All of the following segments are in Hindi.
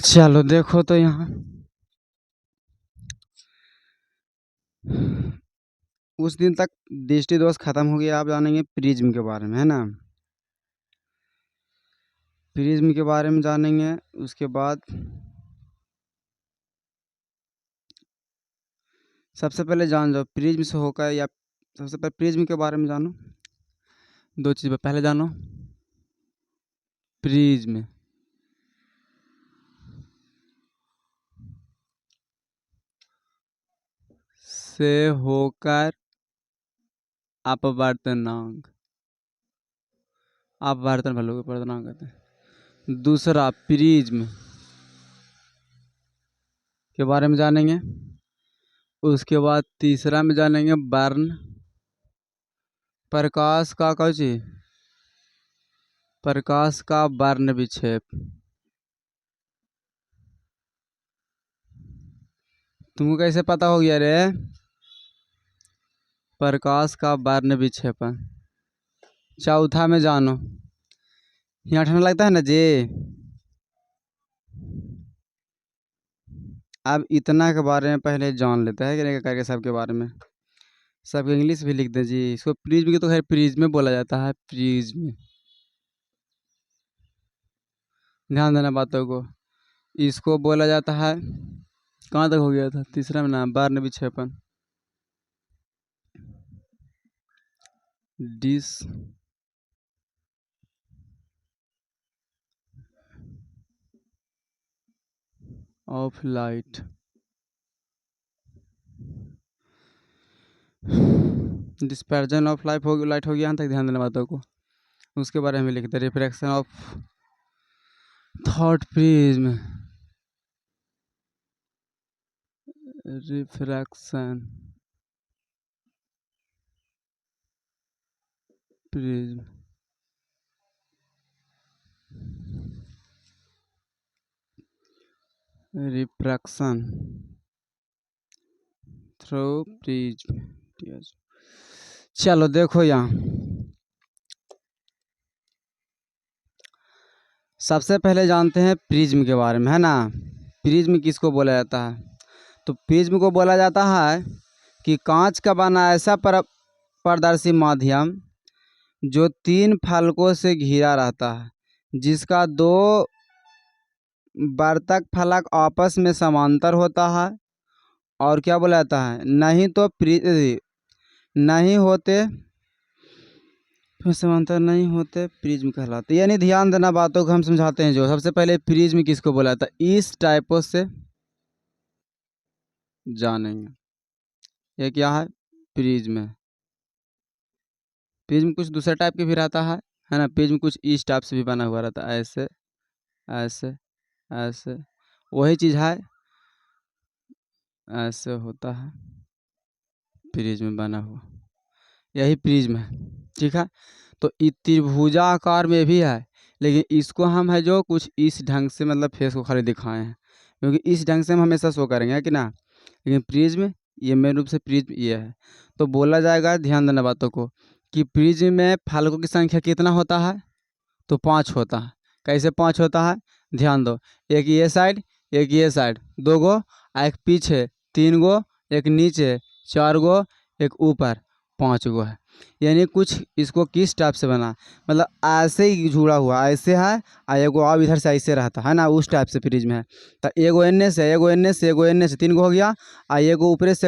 चलो देखो तो यहाँ उस दिन तक दृष्टि दोष खत्म हो गया। आप जानेंगे प्रिज्म के बारे में, है ना। प्रिज्म के बारे में जानेंगे। उसके बाद सबसे पहले जान जाओ प्रिज्म से होकर, या सबसे पहले प्रिज्म के बारे में जानो। दो चीज़ पहले जानो प्रिज्म से होकर अपवर्तनांक, अपवर्तन भले अपवर्तनांक कहते हैं। दूसरा प्रिज्म के बारे में जानेंगे। उसके बाद तीसरा में जानेंगे बर्न, प्रकाश का कौची, प्रकाश का वर्ण विक्षेप। तुमको कैसे पता हो गया रे? प्रकाश का वर्ण विक्षेपण। चौथा में जानो, यहाँ ठंडा लगता है ना जी। अब इतना के बारे में पहले जान लेते हैं करके सबके बारे में। सबके इंग्लिश भी लिख दे जी। इसको प्रिज्म की तो खैर प्रिज्म बोला जाता है, प्रिज्म। ध्यान देना बातों को। इसको बोला जाता है, कहाँ तक हो गया था? तीसरा में नाम वर्ण विक्षेपण, डिस of light, dispersion of light हो गया यहाँ तक। ध्यान देना बातों को। उसके बारे में लिखते refraction of thought prism, refraction prism, refraction through prism. चलो देखो यहाँ सबसे पहले जानते हैं प्रिज्म के बारे में, है ना। प्रिज्म किसको बोला जाता है? तो प्रिज्म को बोला जाता है कि कांच का बना ऐसा पारदर्शी माध्यम जो तीन फलकों से घिरा रहता है, जिसका दो वर्तक फलक आपस में समांतर होता है। और क्या बोला जाता है? नहीं होते, समांतर नहीं होते प्रिज्म कहलाते। यानी ध्यान देना बातों को हम समझाते हैं। जो सबसे पहले प्रिज्म किसको बोला जाता है, इस टाइपों से जानेंगे। ये क्या है? प्रिज्म है। प्रिज्म कुछ दूसरे टाइप के भी रहता है ना। प्रिज्म कुछ इस टाइप से भी बना हुआ रहता है, ऐसे ऐसे ऐसे। वही चीज़ है, ऐसे होता है प्रिज्म बना हुआ, यही प्रिज्म है। ठीक है। तो त्रिभुजाकार में भी है, लेकिन इसको हम है जो कुछ इस ढंग से मतलब फेस को खाली दिखाए हैं, क्योंकि इस ढंग से हम हमेशा शो करेंगे, है कि ना। लेकिन प्रिज्म ये मेन रूप से प्रिज्म ये है। तो बोला जाएगा, ध्यान देना बातों को, कि प्रिज्म में फलकों की संख्या कितना होता है? तो 5 होता है। कैसे 5 होता है? ध्यान दो, एक ये साइड, एक ये साइड, 2 गो, एक पीछे 3 गो, एक नीचे 4 गो, एक ऊपर 5 गो है। यानी कुछ इसको किस टाइप से बना, मतलब ऐसे ही जुड़ा हुआ ऐसे है, और एगो अब इधर से ऐसे रहता है ना, उस टाइप से प्रिज्म है। तो एगो एन्ने से, एगो एन्ने से, एगो एन्ने से 3 गो हो गया, और एगो ऊपरे से,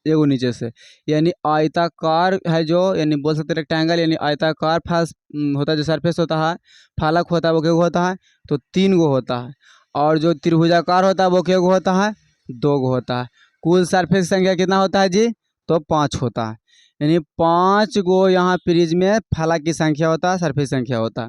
एगो नीचे से। यानी आयताकार है जो, यानी बोल सकते रेक्टेंगल, यानी आयताकार होता है जो सरफेस होता है, फालक होता है वो क्या होता है? तो 3 गो होता है। और जो त्रिभुजाकार होता है वो क्या होता है? 2 गो होता है। कुल सरफेस संख्या कितना होता है जी? तो 5 होता है। यानी 5 गो यहाँ प्रिज्म में फलक की संख्या होता है, सरफेस संख्या होता है।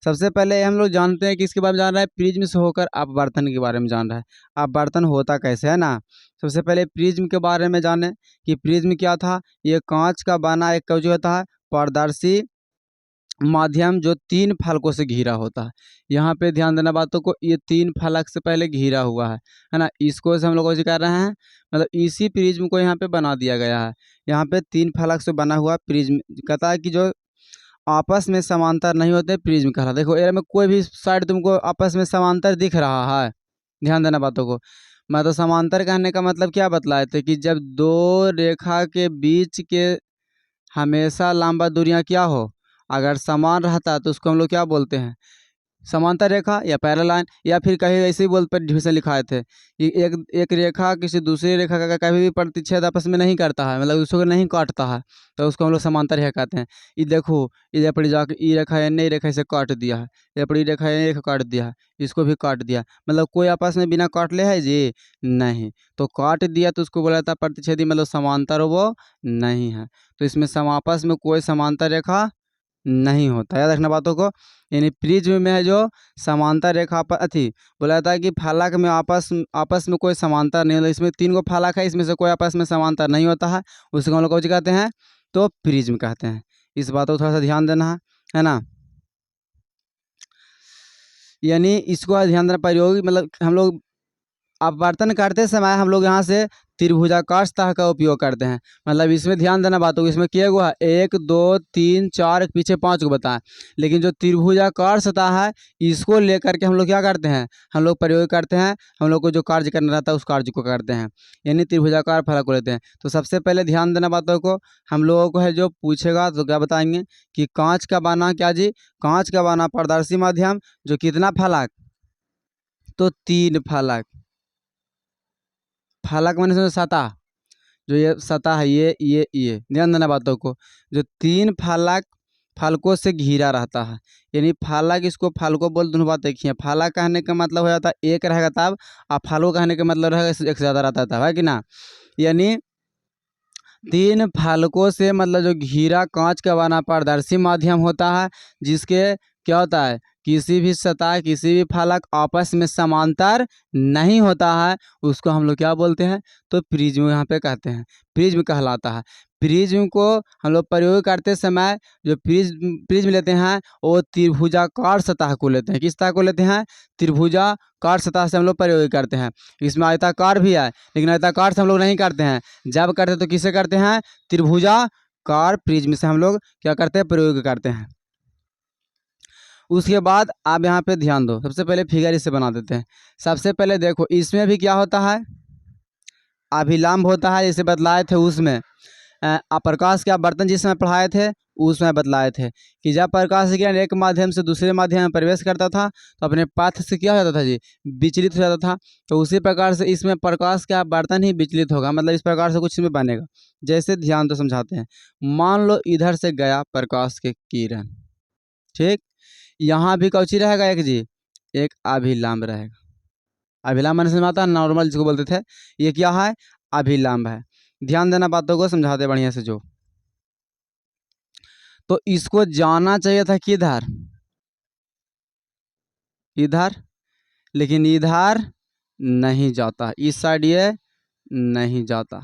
सबसे पहले हम लोग जानते हैं कि इसके बारे में जान रहा है, प्रिज्म से होकर अपवर्तन के बारे में जान रहा है। अपवर्तन होता कैसे, है ना। सबसे पहले प्रिज्म के बारे में जाने कि प्रिज्म क्या था। ये कांच का बना एक जो होता है पारदर्शी माध्यम जो 3 फलकों से घिरा होता है। यहाँ पे ध्यान देना बातों को, ये 3 फलक से पहले घिरा हुआ है ना। इसको से हम लोग कर रहे हैं, मतलब इसी प्रिज्म को यहाँ पे बना दिया गया है। यहाँ पे 3 फलक से बना हुआ प्रिज्म कहता है कि जो आपस में समांतर नहीं होते प्रिज्म कहता है। देखो एयर में कोई भी साइड तुमको आपस में समांतर दिख रहा है? ध्यान देना बातों को। मैं तो समांतर कहने का मतलब क्या बतलाए थे कि जब दो रेखा के बीच के हमेशा लंबा दूरियां क्या हो, अगर समान रहता है तो उसको हम लोग क्या बोलते हैं, समांतर रेखा या पैरेलल लाइन, या फिर कहीं ऐसे ही बोल पर डिविजन लिखाए थे कि एक एक रेखा किसी दूसरी रेखा का कभी भी प्रतिच्छेद आपस में नहीं करता है, मतलब उसको नहीं काटता है, तो उसको हम लोग समांतर रेखा कहते हैं। ये देखो इधर पर जाके ई रेखा है, नई रेखा इसे काट दिया है, इधर पर ई रेखा है, रेखा काट दिया है, इसको भी काट दिया, मतलब कोई आपस में बिना काट ले है जी नहीं, तो काट दिया तो उसको बोला जाता है प्रतिच्छेदी, मतलब समांतर वो नहीं है। तो इसमें आपस में कोई समांतर रेखा नहीं होता, याद रखना बातों को। यानी प्रिज्म में है जो समांतर रेखा पर अथी बोला जाता है कि फलक में आपस आपस में कोई समांतर नहीं होता, इसमें 3 गो फलक है, इसमें से कोई आपस में समांतर नहीं होता है, उसको हम लोग कौन कहते हैं, तो प्रिज्म कहते हैं। इस बात को थोड़ा सा ध्यान देना है ना। यानी इसको ध्यान देना, प्रयोग मतलब हम लोग अपवर्तन करते समय हम लोग यहाँ से त्रिभुजाकार सतह का उपयोग करते हैं, मतलब इसमें ध्यान देना बातों को। इसमें किया हुआ है 1 2 3 4 पीछे 5 को बताएं, लेकिन जो त्रिभुजाकार सतह है इसको लेकर के हम लोग क्या करते हैं, हम लोग प्रयोग करते हैं, हम लोग को जो कार्य करना रहता है उस कार्य को करते हैं, यानी त्रिभुजाकार फलक को लेते हैं। तो सबसे पहले ध्यान देना बातों को, हम लोगों को है जो पूछेगा तो क्या बताएंगे कि कांच का बना क्या जी, कांच का बना पारदर्शी माध्यम जो कितना फलक, तो 3 फलक, फलक मैंने समझो सतह, जो ये सतह है ये ध्यान देना बातों को, जो 3 फलक फलकों से घिरा रहता है, यानी फलक, इसको फलकों बोल दोनों बात देखिए, फलक कहने का मतलब हो जाता है एक रहेगा तब, और फलों कहने का मतलब रहेगा एक से ज़्यादा रहता है तब, है कि ना। यानी 3 फलकों से मतलब जो घिरा कांच का बना पारदर्शी माध्यम होता है, जिसके क्या होता है, किसी भी सतह किसी भी फलक आपस में समांतर नहीं होता है, उसको हम लोग क्या बोलते हैं, तो प्रिज्म यहाँ पे कहते हैं, प्रिज्म कहलाता है। प्रिज्म को हम लोग प्रयोग करते समय जो प्रिज्म लेते हैं वो त्रिभुजाकार सतह को लेते हैं, किस सतह को लेते हैं, त्रिभुजाकार सतह से हम लोग प्रयोग करते हैं। इसमें आयताकार भी है, लेकिन आयताकार से हम लोग नहीं करते हैं, जब करते हैं तो किससे करते हैं, त्रिभुजाकार प्रिज्म से हम लोग क्या करते हैं, प्रयोग करते हैं। उसके बाद आप यहाँ पे ध्यान दो, सबसे पहले फिगर इसे बना देते हैं। सबसे पहले देखो इसमें भी क्या होता है, अभिलंब होता है, जैसे बतलाए थे उसमें प्रकाश के बर्तन जिसमें पढ़ाए थे उसमें बतलाए थे कि जब प्रकाश किरण एक माध्यम से दूसरे माध्यम में प्रवेश करता था तो अपने पथ से क्या हो जाता था जी, विचलित हो जाता था। तो उसी प्रकार से इसमें प्रकाश का बर्तन ही विचलित होगा, मतलब इस प्रकार से कुछ इसमें बनेगा। जैसे ध्यान तो समझाते हैं, मान लो इधर से गया प्रकाश के किरण, ठीक, यहाँ भी कौची रहेगा एक जी, एक अभिलंब रहेगा। अभिलंब मैंने समझाता है नॉर्मल जिसको बोलते थे, ये क्या है, अभिलंब है। ध्यान देना बातों को, समझाते बढ़िया से जो। तो इसको जाना चाहिए था किधर, इधर, लेकिन इधर नहीं जाता, इस साइड ये नहीं जाता,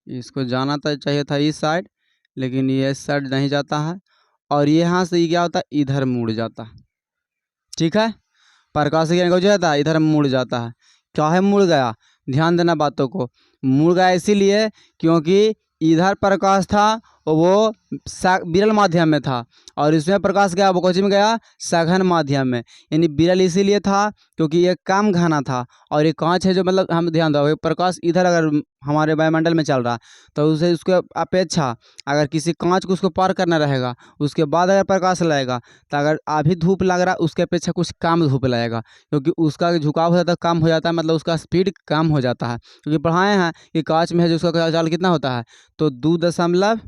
इसको जाना तो चाहिए था इस साइड, लेकिन ये इस साइड नहीं जाता है, और यहाँ से क्या होता है, इधर मुड़ जाता है, ठीक है। प्रकाश किरण को जाता है इधर मुड़ जाता है, काहे मुड़ गया, ध्यान देना बातों को। मुड़ गया इसीलिए क्योंकि इधर प्रकाश था वो विरल माध्यम में था, और इसमें प्रकाश गया वो कौन में गया, सघन माध्यम में। यानी विरल इसीलिए था क्योंकि ये कम घना था, और ये कांच है जो मतलब हम ध्यान दो, प्रकाश इधर अगर हमारे वायुमंडल में चल रहा तो उसे उसके अपेक्षा अगर किसी कांच को उसको पार करना रहेगा, उसके बाद अगर प्रकाश लगेगा तो अगर अभी धूप लग रहा उसके अपेक्षा कुछ कम धूप लगेगा, क्योंकि उसका झुकाव हो जाता है, कम हो जाता है, मतलब उसका स्पीड कम हो जाता है। क्योंकि पढ़ाए हैं कि कांच में है जो उसका चाल कितना होता है, तो 2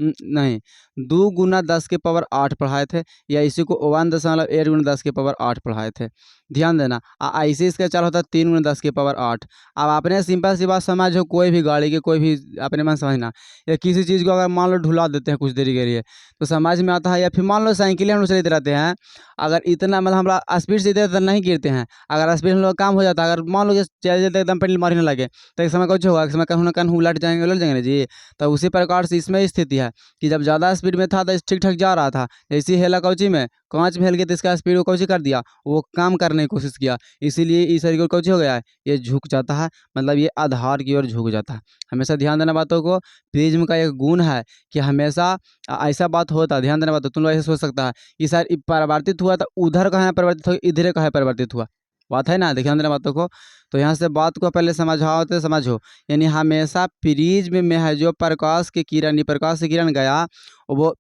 नहीं 2 × 10⁸ पढ़ाए थे, या इसी को 1.8 × 10⁸ पढ़ाए थे। ध्यान देना, ऐसे इसका चाल होता है 3 × 10⁸। अब आपने सिंपल सी बात समझो, कोई भी गाड़ी के कोई भी अपने मन समझना, या किसी चीज़ को अगर मान लो ढुला देते हैं कुछ देरी के लिए तो समझ में आता है, या फिर मान लो साइकिल हम लोग चलते रहते हैं, अगर इतना मतलब हमारा स्पीड से इधर नहीं गिरते हैं, अगर स्पीड हम लोग कम हो जाता है, अगर मान लो चलते चलते एकदम पेडल मारने लगे तो एक समय कुछ होगा, एक समय कहीं ना कहीं उलट जाएंगे ना जी। तो उसी प्रकार से इसमें स्थिति है कि जब ज़्यादा स्पीड में था तो ठीक ठाक जा रहा था, जैसे हेला कौची में कांच में हेल गया तो इसका स्पीड को कौची कर दिया, वो कम करने की कोशिश किया, इसीलिए इस तरीके कौची हो गया है, ये झुक जाता है, मतलब ये आधार की ओर झुक जाता है। हमेशा ध्यान देना बातों को, प्रिज्म का एक गुण है कि हमेशा ऐसा बात होता है, ध्यान देना बात, तुम लोग ऐसे सोच सकता है कि सर परावर्तित हुआ तो उधर कहाँ परिवर्तित हुआ, इधर कहाँ परिवर्तित हुआ, बात है ना, ध्यान देना बातों को। तो यहाँ से बात को पहले समझाओ तो समझो, यानी हमेशा प्रिज्म में है जो प्रकाश की किरण, ये प्रकाश की किरण गया वो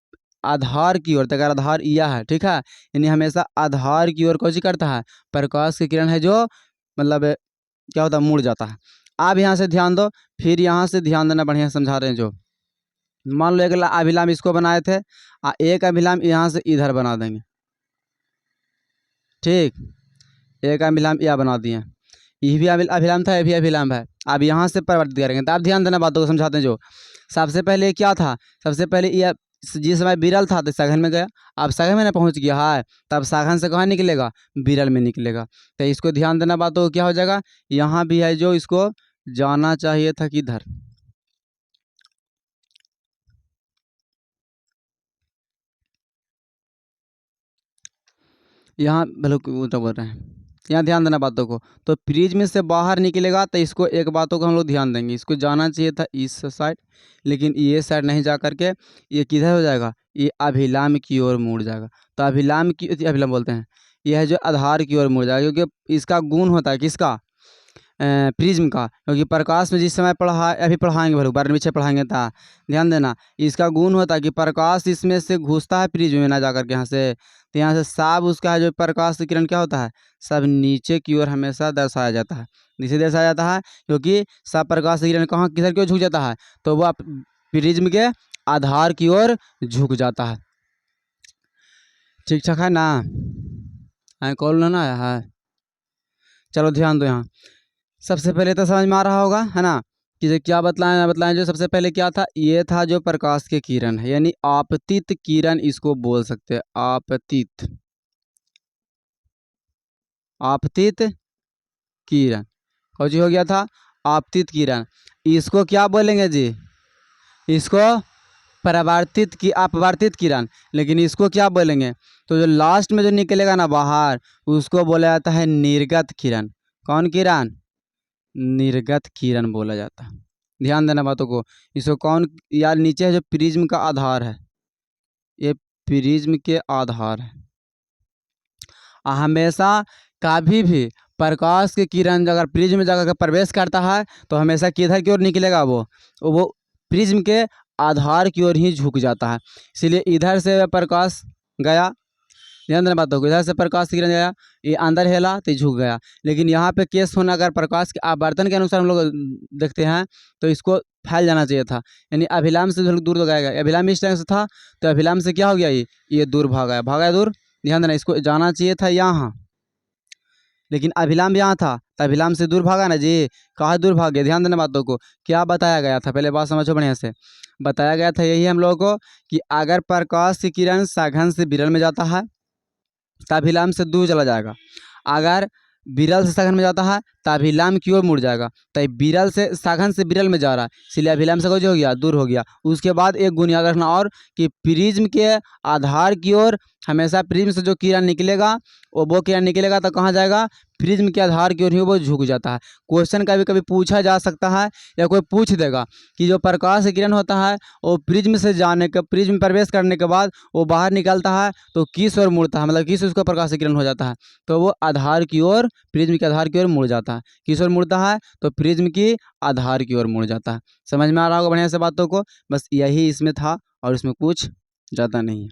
आधार की ओर, अगर आधार यह है, ठीक है, यानी हमेशा आधार की ओर कौन सी करता है, प्रकाश की किरण है जो मतलब क्या होता है, मुड़ जाता है। आप यहाँ से ध्यान दो, फिर यहाँ से ध्यान देना, बढ़िया समझा रहे हैं। जो मान लो एक अभिलाम इसको बनाए थे, एक अभिलाम यहाँ से इधर बना देंगे, ठीक, एक अभिलाम यह बना दिए, ये भी अभिलाम था, ये भी अभिलाम है। अब यहाँ से परिवर्तित करेंगे, तो आप ध्यान देना बातों को समझाते हैं। जो सबसे पहले क्या था, सबसे पहले यह जिस समय विरल था तो सघन में गया, अब सघन में ना पहुँच गया है, तब सघन से कहाँ निकलेगा, विरल में निकलेगा। तो इसको ध्यान देना बातों को, क्या हो जाएगा, यहाँ भी है जो इसको जाना चाहिए था किधर, यहाँ भले तो बोल रहे हैं, यहाँ ध्यान देना बातों को। तो प्रिज्म से बाहर निकलेगा तो इसको एक बातों को हम लोग ध्यान देंगे, इसको जाना चाहिए था इस साइड, लेकिन ये साइड नहीं जा करके ये किधर हो जाएगा, ये अभिलाम की ओर मुड़ जाएगा। तो अभिलाम की, अभिलाम बोलते हैं, यह है जो आधार की ओर मुड़ जाएगा, क्योंकि इसका गुण होता है किसका, प्रिज्म का, क्योंकि प्रकाश में जिस समय पढ़ा, अभी पढ़ाएंगे भले बारे में पीछे पढ़ाएंगे था, ध्यान देना, इसका गुण होता है कि प्रकाश इसमें से घुसता है प्रिज्म में ना जाकर के यहाँ से, तो यहाँ से सब उसका जो प्रकाश की किरण क्या होता है, सब नीचे की ओर हमेशा दर्शाया जाता है, नीचे दर्शाया जाता है, क्योंकि सब प्रकाश की किरण कहाँ किधर की ओर झुक जाता है, तो वह प्रिज्म के आधार की ओर झुक जाता है। ठीक ठाक है ना, कॉल ना आया है, चलो ध्यान दो। यहाँ सबसे पहले तो समझ में आ रहा होगा, है ना, कि जो क्या बतलाएं जो सबसे पहले क्या था, ये था जो प्रकाश के किरण है, यानी आपतित किरण इसको बोल सकते हैं, आपतित, आपतित किरण, कौन सी हो गया था, आपतित किरण। इसको क्या बोलेंगे जी, इसको परावर्तित की अपवर्तित किरण, लेकिन इसको क्या बोलेंगे, तो जो लास्ट में जो निकलेगा ना बाहर, उसको बोला जाता है निर्गत किरण। कौन किरण, निर्गत किरण बोला जाता है। ध्यान देना बातों को, इसको कौन, यार नीचे है जो प्रिज्म का आधार है, ये प्रिज्म के आधार है। हमेशा कभी भी प्रकाश की किरण अगर प्रिज्म में जाकर प्रवेश करता है तो हमेशा किधर की ओर निकलेगा, वो प्रिज्म के आधार की ओर ही झुक जाता है। इसलिए इधर से प्रकाश गया, ध्यान देना बातों को, इधर से प्रकाश की किरण गया, ये अंदर हेला तो झुक गया, लेकिन यहाँ पे केस होना, अगर प्रकाश के आवर्तन के अनुसार हम लोग देखते हैं तो इसको फैल जाना चाहिए था, यानी अभिलाम से दूर तो गया, अभिलाम इस टाइम से था तो अभिलाम से क्या हो गया, ये दूर भागा दूर, ध्यान देना, इसको जाना चाहिए था यहाँ, लेकिन अभिलाम यहाँ था तो अभिलाम से दूर भागा ना जी, कहाँ दूर भाग गया, ध्यान देना बातों को। क्या बताया गया था, पहले बात समझो बढ़िया से, बताया गया था यही हम लोगों को कि अगर प्रकाश की किरण सघन से विरल में जाता है तो अभिलाम से दूर चला जाएगा, अगर विरल से सघन में जाता है तो अभिलाम की ओर मुड़ जाएगा, तो विरल से सघन से विरल में जा रहा है, इसलिए अभिलाम से कुछ हो गया, दूर हो गया। उसके बाद एक गुण याद रखना और, कि प्रिज्म के आधार की ओर हमेशा प्रिज्म से जो किरण निकलेगा वो किरण निकलेगा तो कहाँ जाएगा, प्रिज्म के आधार की ओर ही वो झुक जाता है। क्वेश्चन कभी कभी पूछा जा सकता है या कोई पूछ देगा कि जो प्रकाश की किरण होता है वो प्रिज्म से जाने के, प्रिज्म प्रवेश करने के बाद वो बाहर निकलता है तो किस ओर मुड़ता है, मतलब किस उसको प्रकाश की किरण हो जाता है, तो वो आधार की ओर, प्रिज्म के आधार की ओर मुड़ जाता है। किस ओर मुड़ता है, तो प्रिज्म की आधार की ओर मुड़ जाता है। समझ में आ रहा होगा बढ़िया से बातों को, बस यही इसमें था और इसमें कुछ ज़्यादा नहीं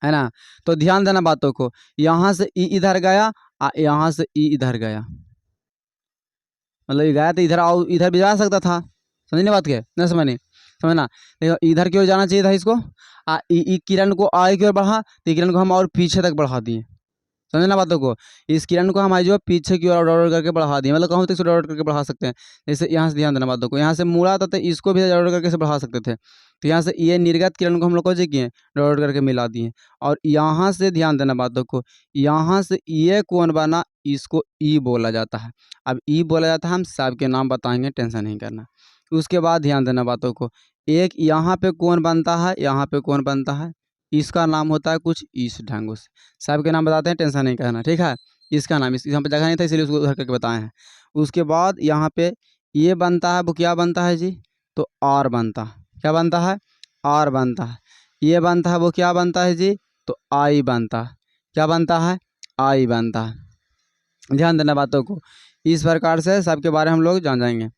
है ना। तो ध्यान देना बातों को, यहाँ से ई इधर गया, यहाँ से ई इधर गया, मतलब ये गया तो इधर आओ, इधर भी जा सकता था, समझने बात के ना, समझना, देखो इधर की ओर जाना चाहिए था इसको, ई किरण को आगे की ओर बढ़ा तो किरण को हम और पीछे तक बढ़ा दिए, समझना बातों को, इस किरण को हम जो पीछे की ओर डॉट करके बढ़ा दिए, मतलब कहूँ तो इसको डॉट करके बढ़ा सकते हैं। जैसे यहाँ से ध्यान देना बातों को, यहाँ से मुड़ा था तो इसको भी डॉट करके से बढ़ा सकते थे, तो यहाँ से ये निर्गत किरण को हम लोग को जो किए डॉट करके मिला दिए, और यहाँ से ध्यान देना बातों को, यहाँ से ये कौन बना, इसको ई बोला जाता है। अब ई बोला जाता है, हम सबके नाम बताएंगे, टेंशन नहीं करना। उसके बाद ध्यान देना बातों को, एक यहाँ पे कौन बनता है, यहाँ पे कौन बनता है, इसका नाम होता है कुछ इस ढंगों से, सबके नाम बताते हैं, टेंशन नहीं करना, ठीक है। इसका नाम यहाँ पे जगह नहीं था इसलिए उसको उधर करके बताए हैं। उसके बाद यहाँ पे ये बनता है, वो क्या बनता है जी, तो आर बनता है, क्या बनता है, आर बनता है। ये बनता है, वो क्या बनता है जी, तो आई बनता है, क्या बनता है, आई बनता है। ध्यान देना बातों को। इस प्रकार से सबके बारे में हम लोग जान जाएंगे।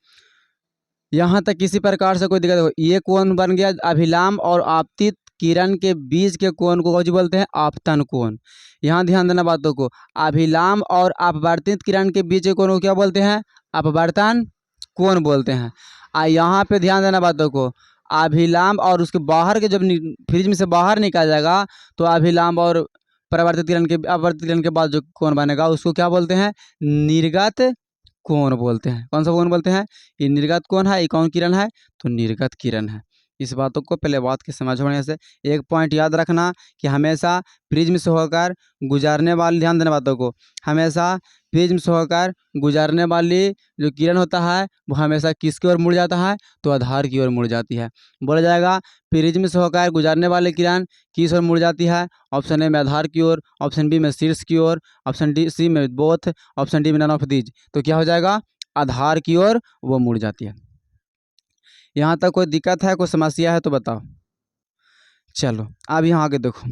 यहाँ तक किसी प्रकार से कोई दिक्कत हो, ये कोण बन गया अभिलाम और आपतित किरण के बीच के कोण को कौन बोलते हैं? आपतन कोण। यहाँ ध्यान देना बातों को, अभिलाम और अपवर्तित किरण के बीच के कोण को क्या बोलते हैं? अपवर्तन कोण बोलते हैं। यहाँ पे ध्यान देना बातों को, अभिलाम और उसके बाहर के जब प्रिज्म से बाहर निकाल जाएगा तो अभिलाम और परावर्तित किरण के अपवर्तित किरण के बाद जो कोण बनेगा उसको क्या बोलते हैं? निर्गत कोण बोलते हैं। कौन सा कोण बोलते हैं? ये निर्गत कोण है। ये कौन किरण है? तो निर्गत किरण है। इस बातों को पहले बात के समझ होने से एक पॉइंट याद रखना कि हमेशा प्रिज्म से होकर गुजारने वाली, ध्यान देना बातों को, हमेशा प्रिज्म से होकर गुजारने वाली जो किरण होता है वो हमेशा किसकी ओर मुड़ जाता है? तो आधार की ओर मुड़ जाती है। बोला जाएगा प्रिज्म से होकर गुजारने वाली किरण किस ओर मुड़ जाती है? ऑप्शन ए में आधार की ओर, ऑप्शन बी में शीर्ष की ओर, ऑप्शन डी सी में बोथ, ऑप्शन डी में नन ऑफ दीज। तो क्या हो जाएगा? आधार की ओर वो मुड़ जाती है। यहाँ तक कोई दिक्कत है, कोई समस्या है तो बताओ। चलो अब यहाँ आगे देखो,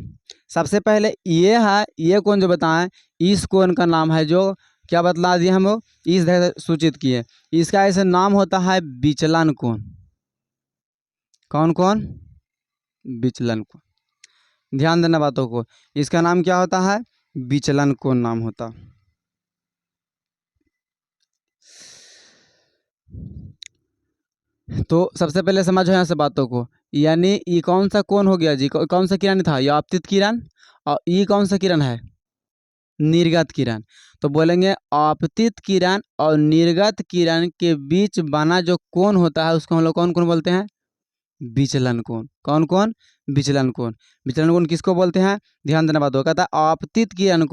सबसे पहले ये है, ये कोण जो बताएं, इस कोण का नाम है, जो क्या बतला दिए हम लोग, इस तरह सूचित किए, इसका ऐसे नाम होता है विचलन कोण। कौन कोण? विचलन कोण। ध्यान देना बातों को, इसका नाम क्या होता है? विचलन कोण नाम होता। तो सबसे पहले समझो यहाँ से बातों को, यानी ये कौन सा कोण हो गया जी? कौन सा किरण था? ये आपतित किरण। और ये कौन सा किरण है? निर्गत किरण। तो बोलेंगे आपतित किरण और निर्गत किरण के बीच बना जो कोण होता है उसको हम लोग कौन कोण बोलते हैं? विचलन कोण। कौन कोण? विचलन कोण। विचलन कोण किसको बोलते हैं? ध्यान देना बात हो, कहता है आपतित किरण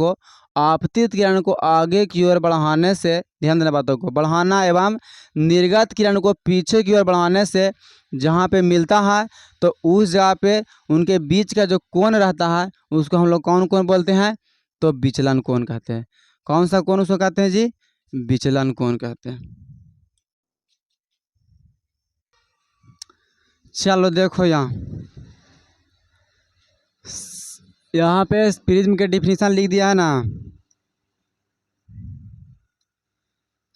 को आगे की ओर बढ़ाने से, ध्यान देना बातों को, बढ़ाना एवं निर्गत किरण को पीछे की ओर बढ़ाने से जहाँ पे मिलता है तो उस जगह पे उनके बीच का जो कोण रहता है उसको हम लोग कौन कोण बोलते हैं? तो विचलन कोण कहते हैं। कौन सा कोण उसको कहते हैं जी? विचलन कोण कहते हैं। चलो देखो यहाँ पे प्रिज्म के डिफिनीशन लिख दिया है ना।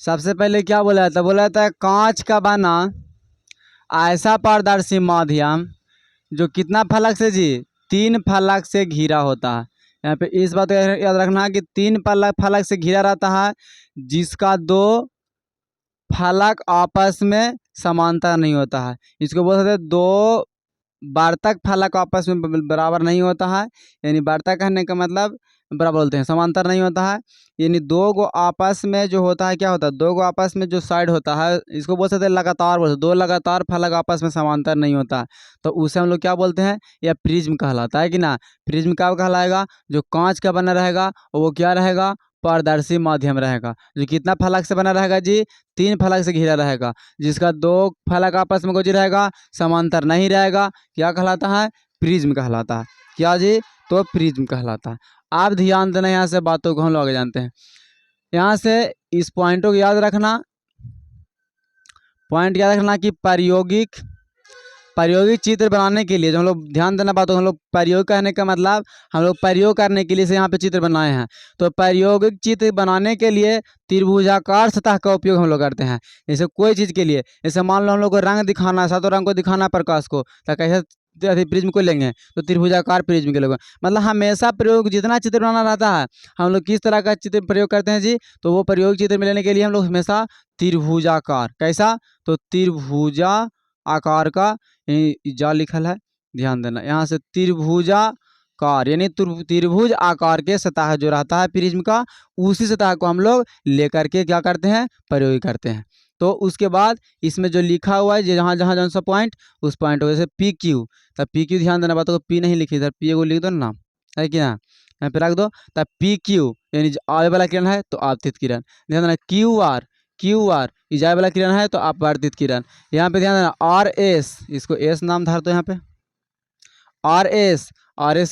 सबसे पहले क्या बोला था? बोला था कांच का बना ऐसा पारदर्शी माध्यम जो कितना फलक से जी? 3 फलक से घिरा होता है। यहाँ पे इस बात को याद रखना कि 3 फलक से घिरा रहता है, जिसका 2 फलक आपस में समांतर नहीं होता है। इसको बोल सकते हैं 2 वार्तक फलक आपस में बराबर नहीं होता है। यानी वार्तक कहने का मतलब बराबर बोलते हैं, समांतर नहीं होता है। यानी 2 गो आपस में जो होता है, क्या होता है? 2 गो आपस में जो साइड होता है, इसको बोल सकते हैं लगातार, बोल सकते 2 लगातार फलक आपस में समांतर नहीं होता है। तो उसे हम लोग क्या बोलते हैं? यह प्रिज्म कहलाता है कि ना। प्रिज्म क्या कहलाएगा? जो कांच का बना रहेगा वो क्या रहेगा? पारदर्शी माध्यम रहेगा, जो कितना फलक से बना रहेगा जी? 3 फलक से घिरा रहेगा, जिसका 2 फलक आपस में कुछ रहेगा, समांतर नहीं रहेगा। क्या कहलाता है? प्रिज्म कहलाता है। क्या जी? तो प्रिज्म कहलाता है। आप ध्यान देना, यहाँ से बातों को हम लोग आगे जानते हैं। यहाँ से इस पॉइंटों को याद रखना, पॉइंट याद रखना कि प्रायोगिक चित्र बनाने के लिए जो हम लोग, ध्यान देना बातों, हम लोग प्रयोग कहने का मतलब हम लोग प्रयोग करने के लिए से यहाँ पे चित्र बनाए हैं। तो प्रायोगिक चित्र बनाने के लिए त्रिभुजाकार सतह का उपयोग हम लोग करते हैं। जैसे कोई चीज़ के लिए, जैसे मान लो हम लोग को रंग दिखाना है, सातों रंग को दिखाना प्रकाश को, तो कैसे प्रिज्म को लेंगे? तो त्रिभुजाकार प्रिज्म के लोग, मतलब हमेशा प्रयोग, जितना चित्र बनाना रहता है हम लोग किस तरह का चित्र प्रयोग करते हैं जी? तो वो प्रयोग चित्र में लेने के लिए हम लोग हमेशा त्रिभुजाकार, कैसा? तो त्रिभुजा आकार का जा लिखल है, ध्यान देना। यहाँ से त्रिभुजाकार यानी त्रिभुज आकार के सतह जो रहता है प्रिज्म का, उसी सतह को हम लोग लेकर के क्या करते हैं? प्रयोग करते हैं। तो उसके बाद इसमें जो लिखा हुआ है जहाँ जहाँ जौन सा पॉइंट, उस पॉइंट को, जैसे पी क्यू, तब पी क्यू, ध्यान देना बातों को, पी नहीं लिखी इधर, पी को लिख दो ना, है कि ना, यहाँ पे रख दो। तब पी क्यू यानी आवे वाला किरण है तो आपतित किरण। ध्यान देना क्यू आर जाए वाला किरण है तो अपवर्तित किरण। यहाँ पे ध्यान देना आर एस, इसको एस नाम धार दो यहाँ पे, आर एस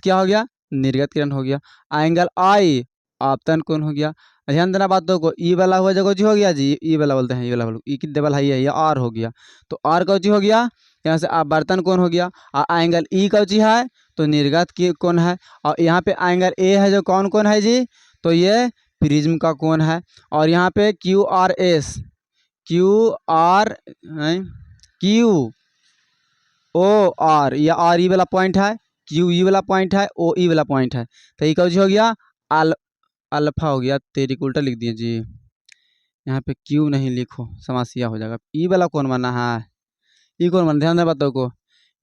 क्या हो गया? निर्गत किरण हो गया। एंगल आई आपतन कोण हो गया। ध्यान देना बातों को, ई वाला हुआ जगह जी हो गया जी, ई वाला बोलते हैं, ई वाला ई की डबल हाई है, ये आर हो गया। तो आर का जी हो गया, यहाँ से आपवर्तन कोण हो गया। और एंगल ई का जी है तो निर्गत की कोण है। और यहाँ पे एंगल ए है जो कौन कोण है जी? तो ये प्रिज्म का कोण है। और यहाँ पे Q R S, Q R, Q O R, ये आर ई वाला पॉइंट है, क्यू ई वाला पॉइंट है, ओ ई वाला पॉइंट है। तो ये कौन हो गया, अल्फा हो गया। तेरी उल्टा लिख दिए जी, यहाँ पे क्यू नहीं लिखो, समस्या हो जाएगा। ई वाला कौन बना है, ई कौन बना, ध्यान दे बातों को।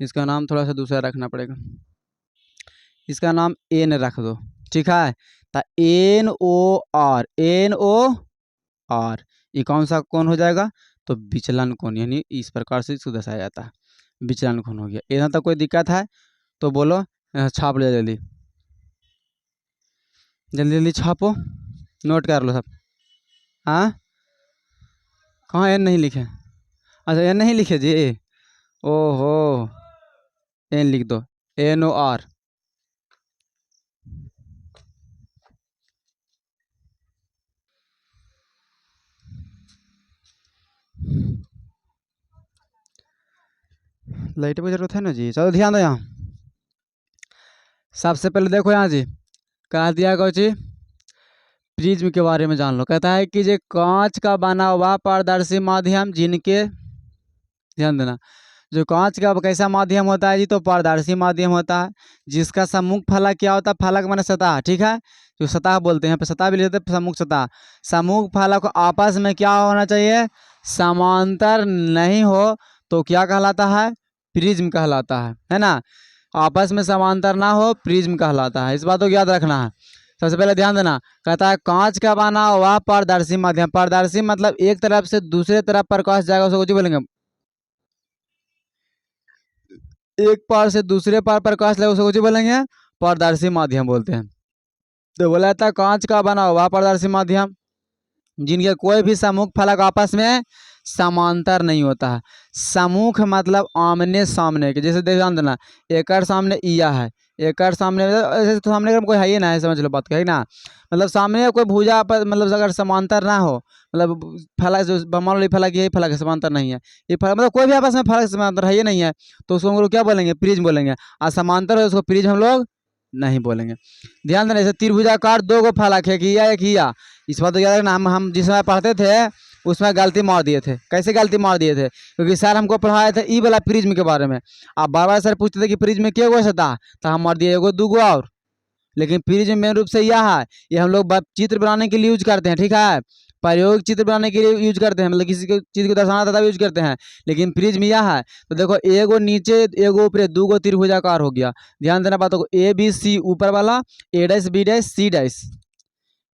इसका नाम थोड़ा सा दूसरा रखना पड़ेगा, इसका नाम एन रख दो, ठीक है। तो N O R, N O R, ये कौन सा कोण हो जाएगा, तो विचलन कोण, यानी इस प्रकार से इसको दर्शाया जाता है, विचलन कोण हो गया। यहाँ तक कोई दिक्कत है तो बोलो, छाप लो जल्दी जल्दी जल्दी छापो, नोट कर लो सब। हाँ, कहाँ एन नहीं लिखे, अच्छा एन नहीं लिखे जी, ओहो, एन लिख दो, एन ओ आर। लाइट पे जरूरत है ना जी, चलो ध्यान दो यहाँ। सबसे पहले देखो यहाँ जी, कहा दिया गया जी, प्रिज्म के बारे में जान लो। कहता है कि जो कांच का बना हुआ पारदर्शी माध्यम जिनके, ध्यान देना, जो कांच का कैसा माध्यम होता है जी, तो पारदर्शी माध्यम होता है, जिसका सम्मुख फलक क्या होता है, फलक माने सतह, ठीक है, जो सतह बोलते हैं, यहाँ पे सतह भी लेते हैं, सम्मुख सतह। सम्मुख फलक आपस में क्या होना चाहिए, समांतर नहीं हो तो क्या कहलाता है, प्रिज्म कहलाता है ना। आपस में समांतर ना हो प्रिज्म कहलाता है, इस बात को याद रखना है। सबसे पहले ध्यान देना, कहता है कांच का बना हुआ पारदर्शी माध्यम, पारदर्शी मतलब एक तरफ से दूसरे तरफ प्रकाश जाएगा, उसको कुछ बोलेंगे, एक पार से दूसरे पार प्रकाश लगेगा, उसको कुछ बोलेंगे, पारदर्शी माध्यम बोलते हैं। तो बोला था कांच का बना हुआ पारदर्शी माध्यम जिनके कोई भी सम्मुख फलक आपस में समांतर नहीं होता है। सम्मुख मतलब आमने सामने के, जैसे ध्यान देना, एकड़ सामने इया है, एकड़ सामने, ऐसे तो सामने कोई है ही ना है, समझ लो बात, कही ना, मतलब सामने कोई भुजा पर, मतलब अगर समांतर ना हो, मतलब फलक जो मान लो फलक, यही फलक समांतर नहीं है, ये फलक मतलब कोई भी आपस में फलक समांतर है ही नहीं है, तो उसको हम लोग क्या बोलेंगे, प्रिज्म बोलेंगे। और समांतर है उसको प्रिज्म हम लोग नहीं बोलेंगे। ध्यान देना, जैसे त्रिभुजाकार दो गो फलक है, कि एक हिया, इस बात तो याद रखना, हम जिस समय पढ़ते थे उसमें गलती मार दिए थे। कैसे गलती मार दिए थे, क्योंकि सर हमको पढ़ाए थे ई वाला प्रिज्म के बारे में, आप बार बार सर पूछते थे कि प्रिज्म में क्या गो सतह, तो हम मार दिए एगो दूगो और। लेकिन प्रिज्म मेन रूप से यह है, ये हम लोग चित्र बनाने के लिए यूज करते हैं, ठीक है, प्रयोग चित्र बनाने के लिए यूज करते हैं, मतलब किसी चीज को दर्शाना था तब यूज करते हैं। लेकिन प्रिज्म यह है, तो देखो एगो नीचे एगो ऊपर, दूगो त्रिभुजाकार हो गया। ध्यान देना बातों को, ए बी सी ऊपर वाला, A dash B dash C dash,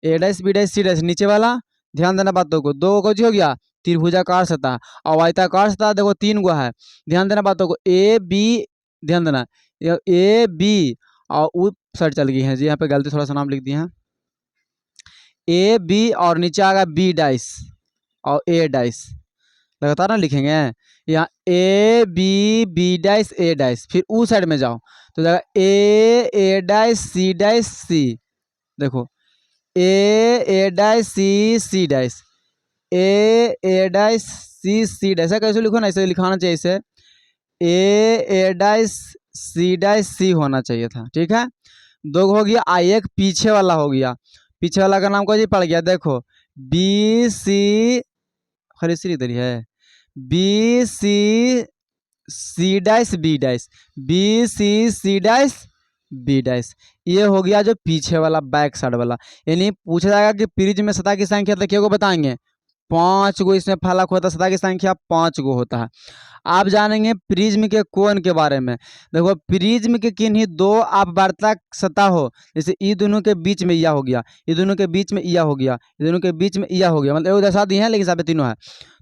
A dash B dash C dash नीचे वाला। ध्यान देना बातों को, दो को हो गया त्रिभुजाकार सतह, और आयताकार सतह देखो तीन गो है। ध्यान देना बातों को, ए बी, ध्यान देना, ए बी, और ऊप साइड चल गई है जी, यहाँ पे गलती थोड़ा सा नाम लिख दिए हैं, ए बी और नीचे आ गया बी डाइस और ए डाइस, लगातार ना लिखेंगे, यहाँ A B B dice A dice, फिर ऊ साइड में जाओ तो ए डाइस सी डाइस सी, देखो ए dice C C dice, A dice C C dice, ऐसा कैसे लिखो ना, ऐसे लिखाना चाहिए, इसे ए डाइस सी होना चाहिए था, ठीक है। दो हो गया, आई एक पीछे वाला हो गया, पीछे वाला का नाम को जी पड़ गया, देखो बी सी, खरी सी इधर ही है, B C dash B dash, B C dash B dash, ये हो गया जो पीछे वाला बैक साइड वाला। यानी पूछा जाएगा कि प्रिज्म में सतह की संख्या तो क्या को बताएंगे, 5 गो इसमें फलक होता है, सतह की संख्या 5 गो होता है। आप जानेंगे प्रिज्म के कोण के बारे में। देखो प्रिज्म के किन्हीं दो अपवर्तक सतह हो, जैसे ये दोनों के बीच में यह हो गया, ये दोनों के बीच में यह हो गया, ये दोनों के बीच में यह हो गया, मतलब दर्शा दिए हैं लेकिन सब तीनों है।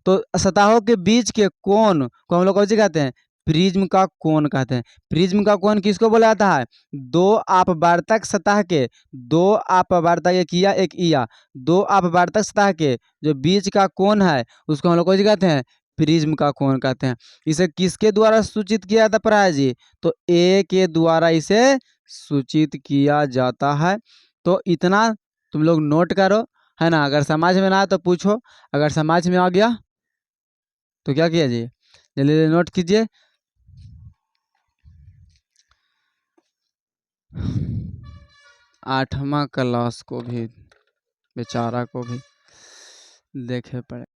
तो सतहों के बीच के कोण को हम लोग कौन सी कहते हैं, प्रिज्म का कोण कहते हैं। प्रिज्म का कोण किसको बोला जाता है, दो अपवर्तक सतह के, दो अपवर्तक, एक या एक इया, दो अपवर्तक सतह के जो बीच का कोण है उसको हम लोग कौन सी कहते हैं, प्रिज्म का कोण कहते हैं। इसे किसके द्वारा सूचित किया जाता पराया जी, तो ए के द्वारा इसे सूचित किया जाता है। तो इतना तुम लोग नोट करो, है ना, अगर समझ में ना आए तो पूछो, अगर समझ में आ गया तो क्या किया जी, जल्दी जल्दी नोट कीजिए। 8वां क्लास को भी बेचारा को भी देखे पड़े।